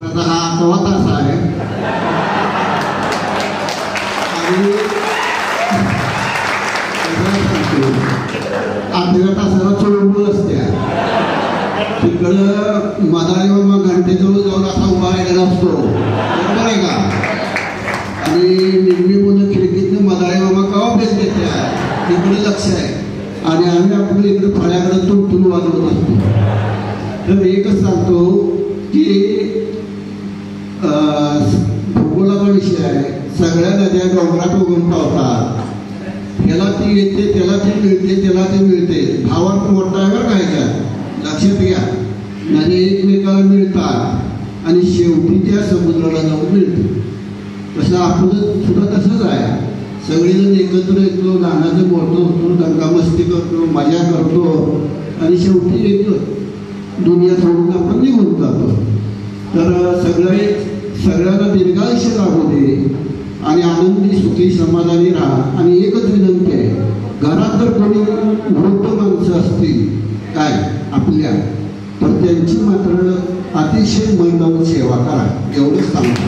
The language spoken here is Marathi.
आता हा 11वा तास आहे आणि 8व्या तासाला चोळून असते तिकडं मदारी बाबा घंटेजवळ जाऊन असा उभा राहिलेला असतो बरोबर आहे का आणि निम्मी मुलं खिडकीतनं मदारी बाबा केव्हा फेल देते तिकडे लक्ष आहे आणि आम्ही आपलं इकडे फळ्याकडे तुटून वाजवत असतो. तर एकच सांगतो की भूगोलाचा विषय आहे. सगळ्या नद्या डोंगरात उगम पावतात. ह्याला ती येते त्याला ती मिळते त्याला ती मिळते. भावार्थ मोठा आहे बरं काय का लक्षात घ्या. नद्या एकमेकाला मिळतात आणि शेवटी त्या समुद्राला जाऊन मिळते. तसं आपलं सुद्धा तसंच आहे. सगळेजण एकत्र येतो लहानाचं मोठं होतो दंगामस्ती करतो मजा करतो आणि शेवटी येतो दुनिया सोडून आपण निघून जातो. तर सगळ्यांना दीर्घायुष्य लाभू दे आणि आनंदी सुखी समाधानी राहा. आणि एकच विनंती आहे घरात जर कोणी वृद्ध माणसं असतील काय आपल्या तर त्यांची मात्र अतिशय मन लावून सेवा करा एवढंच सांगतो.